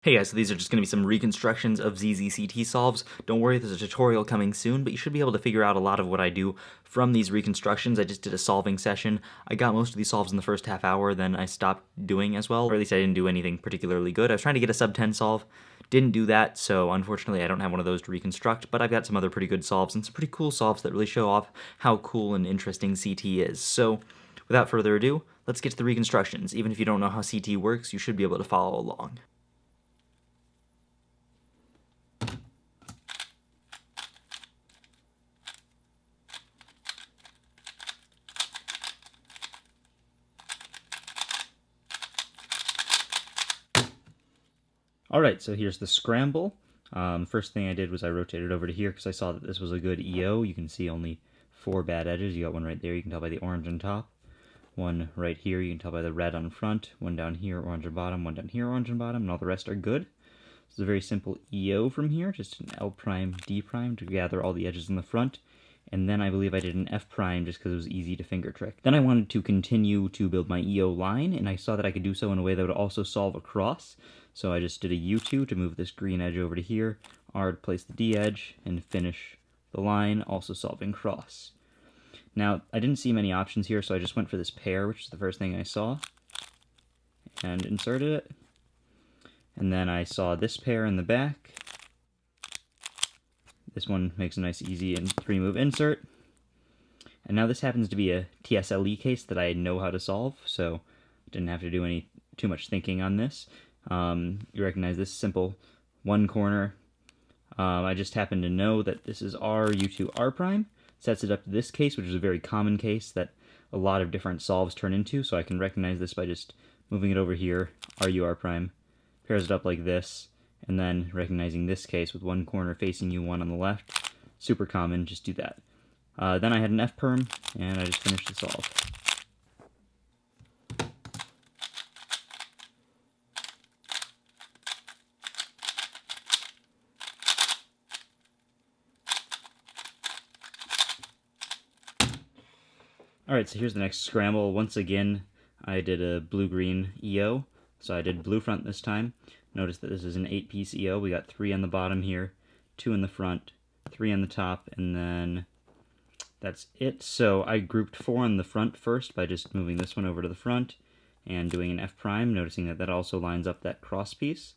Hey guys, so these are just going to be some reconstructions of ZZCT solves. Don't worry, there's a tutorial coming soon, but you should be able to figure out a lot of what I do from these reconstructions. I just did a solving session. I got most of these solves in the first half hour, then I stopped doing as well, or at least I didn't do anything particularly good. I was trying to get a sub 10 solve, didn't do that, so unfortunately I don't have one of those to reconstruct, but I've got some other pretty good solves and some pretty cool solves that really show off how cool and interesting CT is. So without further ado, let's get to the reconstructions. Even if you don't know how CT works, you should be able to follow along. Alright, so here's the scramble. First thing I did was I rotated over to here because I saw that this was a good EO. You can see only 4 bad edges. You got one right there, you can tell by the orange on top. One right here, you can tell by the red on front. One down here, orange on bottom. One down here, orange on bottom. And all the rest are good. This is a very simple EO from here, just an L prime, D prime to gather all the edges in the front. And then I believe I did an F prime just because it was easy to finger trick. Then I wanted to continue to build my EO line, and I saw that I could do so in a way that would also solve across. So I just did a U2 to move this green edge over to here, R to place the D edge, and finish the line, also solving cross. Now, I didn't see many options here, so I just went for this pair, which is the first thing I saw, and inserted it. And then I saw this pair in the back. This one makes a nice easy and 3-move insert. And now this happens to be a TSLE case that I know how to solve, so I didn't have to do too much thinking on this. You recognize this simple one corner. I just happen to know that this is R, U2, R prime. Sets it up to this case, which is a very common case that a lot of different solves turn into, so I can recognize this by just moving it over here, RU, R prime, pairs it up like this, and then recognizing this case with one corner facing you, one on the left. Super common, just do that. Then I had an F perm, and I just finished the solve. Alright, so here's the next scramble. Once again, I did a blue-green EO, so I did blue front this time. Notice that this is an 8-piece EO. We got 3 on the bottom here, 2 in the front, 3 on the top, and then that's it. So I grouped 4 on the front first by just moving this one over to the front and doing an F prime, noticing that that also lines up that cross piece.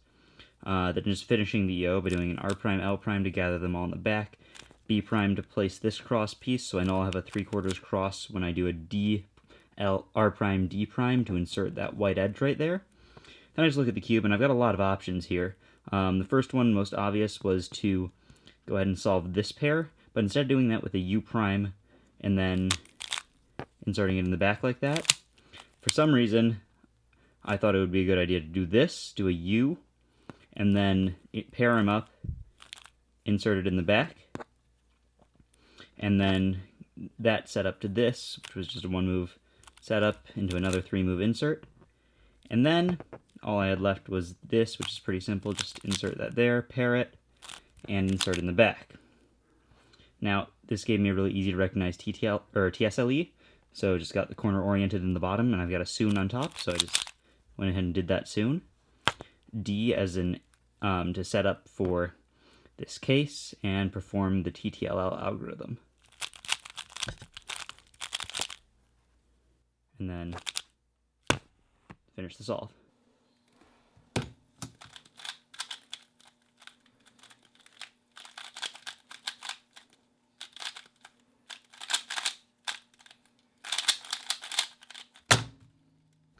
Then just finishing the EO by doing an R prime, L prime to gather them all in the back. B prime to place this cross piece, so I know I'll have a 3/4 cross when I do a D, L, R prime, D prime to insert that white edge right there. Then I just look at the cube, and I've got a lot of options here. The first one, most obvious, was to go ahead and solve this pair, but instead of doing that with a U prime and then inserting it in the back like that, for some reason, I thought it would be a good idea to do this, do a U, and then pair them up, insert it in the back, and then that set up to this, which was just a 1-move setup into another 3-move insert. And then all I had left was this, which is pretty simple. Just insert that there, pair it, and insert in the back. Now, this gave me a really easy to recognize TSLE, so just got the corner oriented in the bottom, and I've got a soon on top, so I just went ahead and did that soon. D as in to set up for this case and perform the TTLL algorithm. And then finish the solve.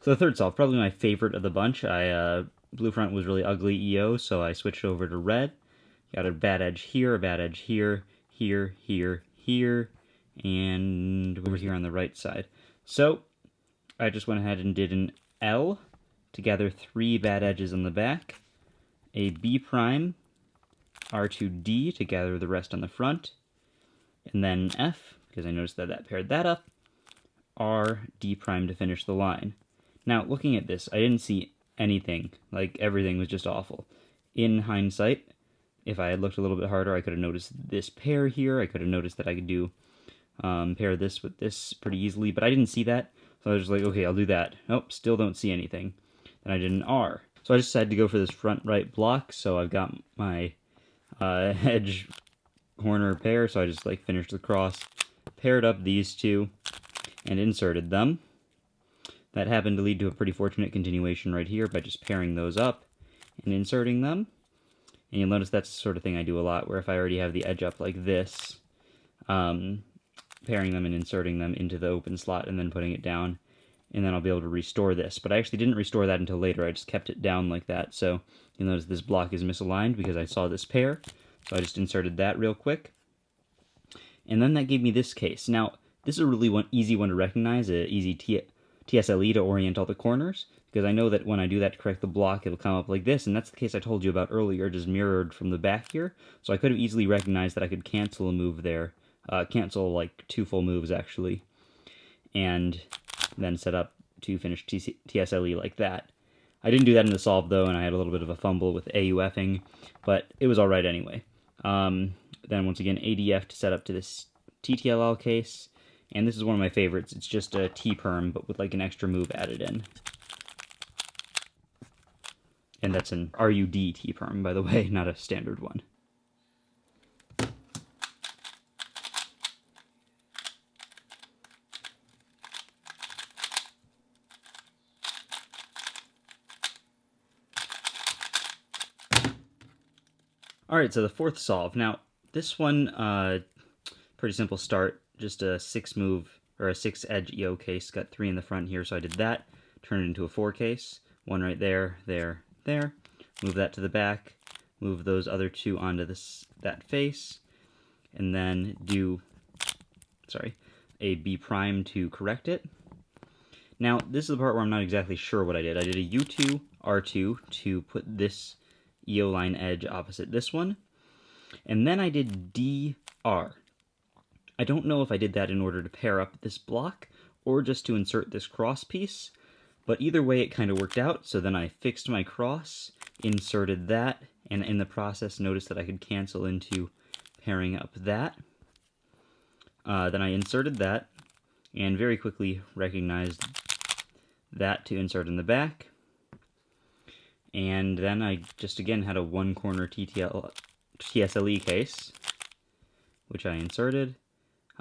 So the third solve, probably my favorite of the bunch. Blue front was really ugly EO, so I switched over to red. Got a bad edge here, a bad edge here, here, here, here, and over here on the right side. So I just went ahead and did an L to gather 3 bad edges on the back, a B prime, R2D to gather the rest on the front, and then F, because I noticed that that paired that up, R, D prime to finish the line. Now, looking at this, I didn't see anything. Like, everything was just awful. In hindsight, if I had looked a little bit harder, I could have noticed this pair here. I could have noticed that I could do pair this with this pretty easily, but I didn't see that. So I was just like, okay, I'll do that. Nope, still don't see anything. Then I did an R. So I just decided to go for this front right block, so I've got my edge corner pair, so I just like finished the cross, paired up these two, and inserted them. That happened to lead to a pretty fortunate continuation right here by just pairing those up and inserting them. And you'll notice that's the sort of thing I do a lot, where if I already have the edge up like this, pairing them and inserting them into the open slot and then putting it down, and then I'll be able to restore this. But I actually didn't restore that until later. I just kept it down like that. So you'll notice this block is misaligned because I saw this pair. So I just inserted that real quick. And then that gave me this case. Now, this is a really easy one to recognize, an easy TSLE to orient all the corners, because I know that when I do that to correct the block, it'll come up like this, and that's the case I told you about earlier, just mirrored from the back here. So I could have easily recognized that I could cancel a move there, cancel like 2 full moves actually, and then set up to finish TSLE like that. I didn't do that in the solve though, and I had a little bit of a fumble with AUFing, but it was alright anyway. Then once again, ADF to set up to this TTLL case, and this is one of my favorites. It's just a T-perm, but with like an extra move added in. And that's an RUD T-perm, by the way, not a standard one. Alright, so the fourth solve. Now, this one, pretty simple start. Just a 6-move, or a 6-edge EO case. Got 3 in the front here, so I did that. Turned it into a 4 case. 1 right there, there, there. Move that to the back. Move those other 2 onto that face. And then do, a B prime to correct it. Now, this is the part where I'm not exactly sure what I did. I did a U2, R2 to put this EO line edge opposite this one. And then I did DR. I don't know if I did that in order to pair up this block or just to insert this cross piece, but either way it kind of worked out. So then I fixed my cross, inserted that, and in the process noticed that I could cancel into pairing up that. Then I inserted that and very quickly recognized that to insert in the back. And then I just again had a 1-corner TSLE case, which I inserted.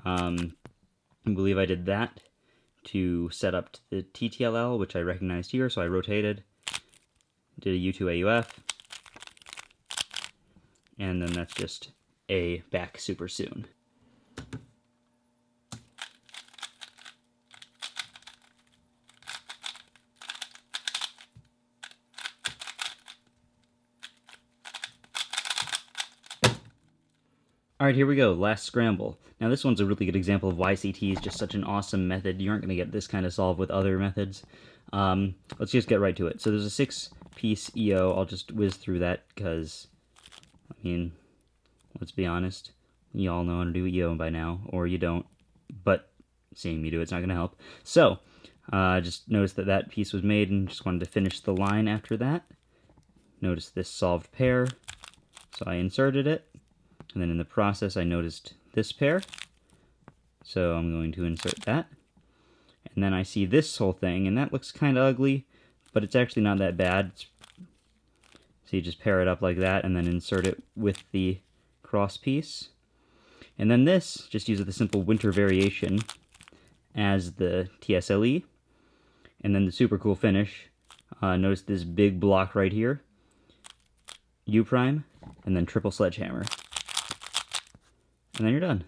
I believe I did that to set up to the TTLL, which I recognized here, so I rotated, did a U2 AUF, and then that's just A back super soon. Alright, here we go, last scramble. Now this one's a really good example of why CT is just such an awesome method. You aren't going to get this kind of solve with other methods. Let's just get right to it. So there's a 6-piece EO. I'll just whiz through that because, I mean, let's be honest. You all know how to do EO by now, or you don't. But seeing me do it's not going to help. So, just noticed that that piece was made and just wanted to finish the line after that. Notice this solved pair, so I inserted it. And then in the process, I noticed this pair, so I'm going to insert that. And then I see this whole thing, and that looks kind of ugly, but it's actually not that bad. So you just pair it up like that, and then insert it with the cross piece. And then this, just use the simple winter variation as the TSLE. And then the super cool finish, notice this big block right here, U prime, and then triple sledgehammer. And then you're done.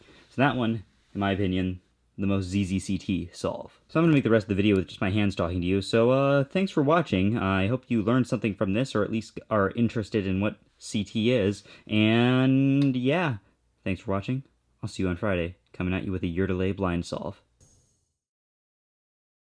So that one, in my opinion, the most ZZCT solve. So I'm going to make the rest of the video with just my hands talking to you. So thanks for watching. I hope you learned something from this, or at least are interested in what CT is. And yeah, thanks for watching. I'll see you on Friday, coming at you with a year delay blind solve.